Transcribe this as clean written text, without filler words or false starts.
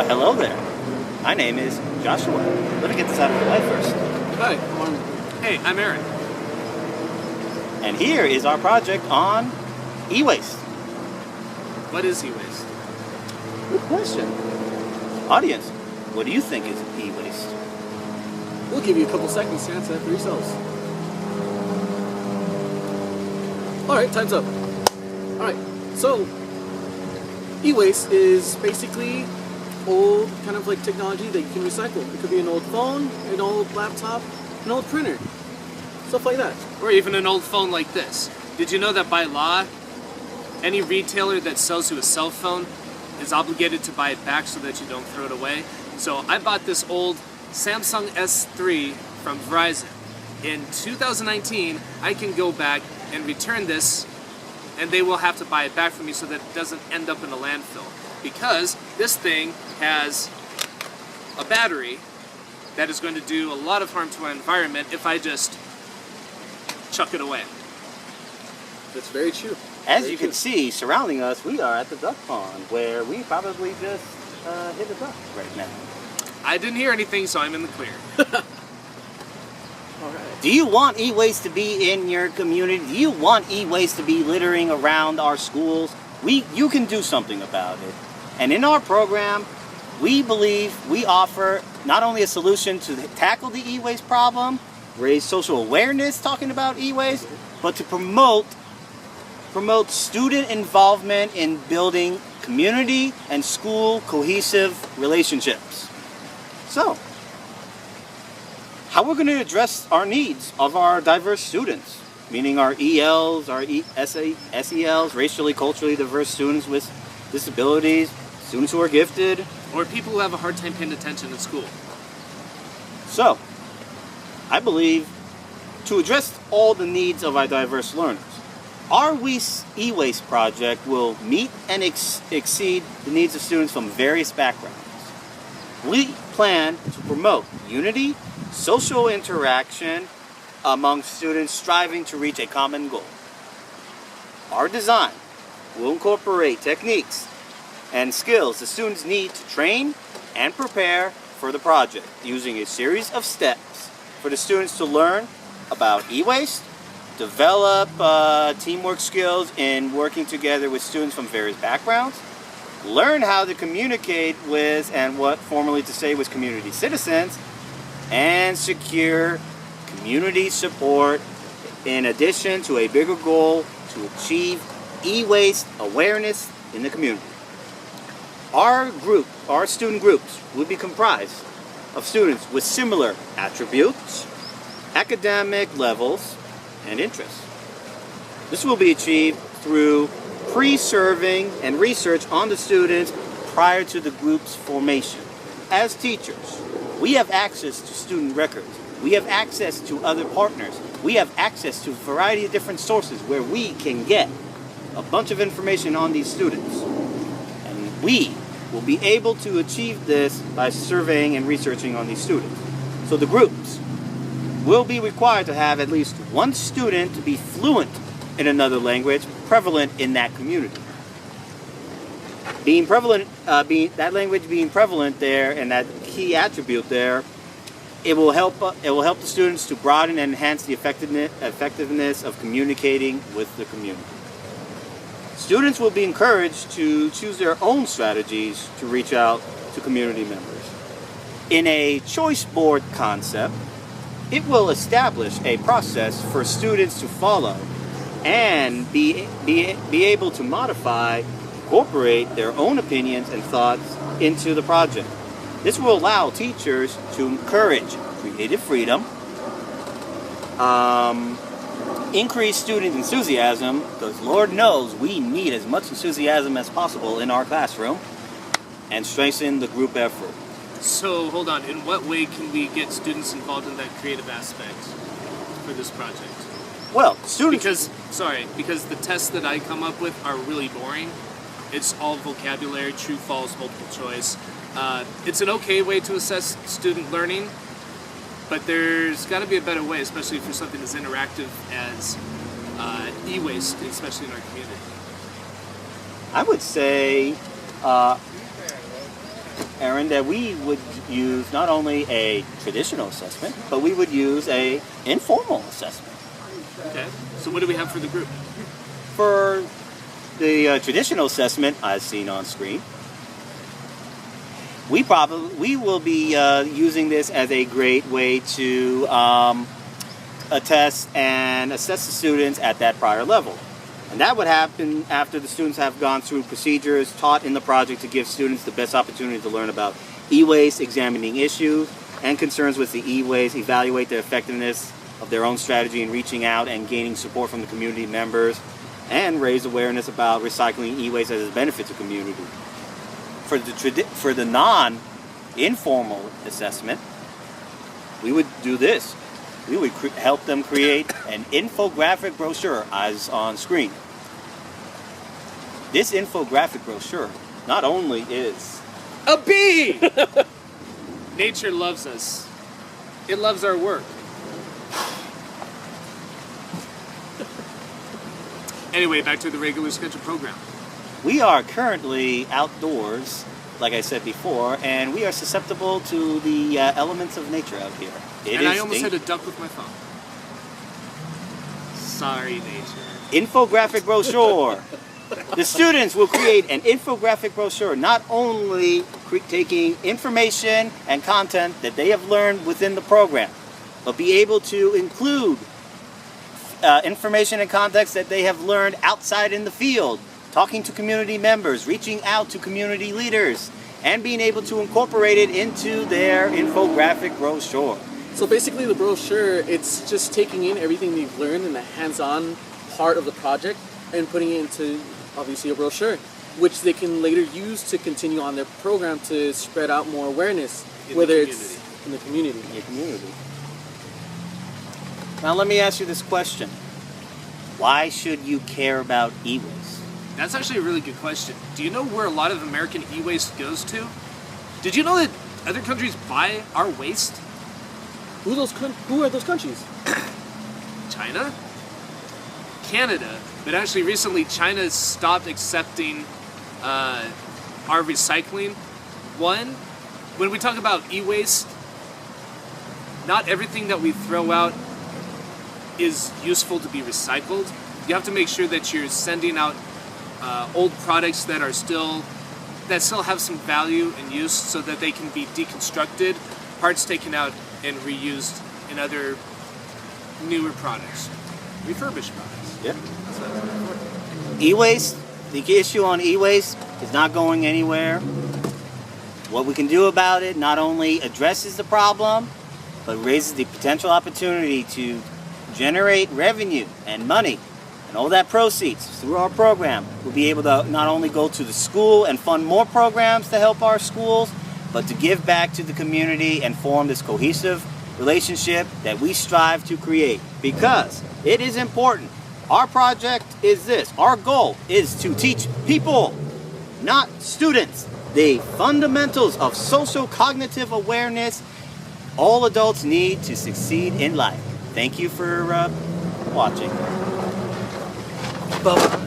Hello there. My name is Joshua. Let me get this out of the way first. Hi, good morning. Hey, I'm Aaron. And here is our project on e-waste. What is e-waste? Good question. Audience, what do you think is e-waste? We'll give you a couple seconds to answer that for yourselves. Alright, time's up. Alright, so e-waste is basically old kind of like technology that you can recycle. It could be an old phone, an old laptop, an old printer, stuff like that. Or even an old phone like this. Did you know that by law, any retailer that sells you a cell phone is obligated to buy it back so that you don't throw it away? So I bought this old Samsung S3 from Verizon. In 2019, I can go back and return this, and they will have to buy it back from me so that it doesn't end up in a landfill. Because this thing has a battery that is going to do a lot of harm to our environment if I just chuck it away. That's very true. As you can see, surrounding us, we are at the duck pond, where we probably just hit a duck right now. I didn't hear anything, so I'm in the clear. Alright. Do you want e-waste to be in your community? Do you want e-waste to be littering around our schools? You can do something about it. And in our program, we believe we offer not only a solution to tackle the e-waste problem, raise social awareness talking about e-waste, but to promote student involvement in building community and school cohesive relationships. So, how we're going to address our needs of our diverse students, meaning our ELs, our SELs, racially, culturally diverse students with disabilities, students who are gifted. Or people who have a hard time paying attention at school. So, I believe to address all the needs of our diverse learners, our e-waste project will meet and exceed the needs of students from various backgrounds. We plan to promote unity, social interaction among students striving to reach a common goal. Our design will incorporate techniques and skills the students need to train and prepare for the project, using a series of steps for the students to learn about e-waste, develop teamwork skills in working together with students from various backgrounds, learn how to communicate with and what formally to say with community citizens, and secure community support in addition to a bigger goal to achieve e-waste awareness in the community. Our student groups will be comprised of students with similar attributes, academic levels, and interests. This will be achieved through pre-surveying and research on the students prior to the group's formation. As teachers, we have access to student records. We have access to other partners. We have access to a variety of different sources where we can get a bunch of information on these students. And we will be able to achieve this by surveying and researching on these students. So the groups will be required to have at least one student to be fluent in another language prevalent in that community. That language being prevalent there and that key attribute there, it will help the students to broaden and enhance the effectiveness of communicating with the community. Students will be encouraged to choose their own strategies to reach out to community members. In a choice board concept, it will establish a process for students to follow and be able to modify, incorporate their own opinions and thoughts into the project. This will allow teachers to encourage creative freedom, increase student enthusiasm, because Lord knows we need as much enthusiasm as possible in our classroom, and strengthen the group effort. So, hold on, in what way can we get students involved in that creative aspect for this project? Well, students... Because the tests that I come up with are really boring. It's all vocabulary, true, false, multiple choice. It's an okay way to assess student learning, but there's got to be a better way, especially for something as interactive as e-waste, especially in our community. I would say Aaron, that we would use not only a traditional assessment, but we would use a informal assessment. Okay. So what do we have for the group? For the traditional assessment, as seen on screen, we will be using this as a great way to attest and assess the students at that prior level. And that would happen after the students have gone through procedures taught in the project to give students the best opportunity to learn about e-waste, examining issues and concerns with the e-waste, evaluate the effectiveness of their own strategy in reaching out and gaining support from the community members, and raise awareness about recycling e-waste as a benefit to community. For the non-informal assessment, we would do this. We would help them create an infographic brochure as on screen. This infographic brochure not only is A bee! Nature loves us. It loves our work. Anyway, back to the regular scheduled program. we are currently outdoors, like I said before, and we are susceptible to the elements of nature out here. I almost hit a duck with my phone. Sorry, nature. Infographic brochure. The students will create an infographic brochure, not only taking information and content that they have learned within the program, but be able to include information and context that they have learned outside in the field, talking to community members, reaching out to community leaders, and being able to incorporate it into their infographic brochure. So basically the brochure, it's just taking in everything they've learned in the hands-on part of the project and putting it into, obviously, a brochure, which they can later use to continue on their program to spread out more awareness, whether it's in the community. In your community. Now let me ask you this question. Why should you care about e-waste? That's actually a really good question. Do you know where a lot of American e-waste goes to? Did you know that other countries buy our waste? Who are those countries? China? Canada. But actually recently China stopped accepting our recycling. One, when we talk about e-waste, not everything that we throw out is useful to be recycled. You have to make sure that you're sending out old products that still have some value and use so that they can be deconstructed, parts taken out and reused in other newer products, refurbished products. Yeah. E-waste, the issue on e-waste is not going anywhere. What we can do about it not only addresses the problem, but raises the potential opportunity to generate revenue and money. And all that proceeds through our program will be able to not only go to the school and fund more programs to help our schools, but to give back to the community and form this cohesive relationship that we strive to create. Because it is important. Our project is this. Our goal is to teach people, not students, the fundamentals of social cognitive awareness all adults need to succeed in life. Thank you for watching. Bye.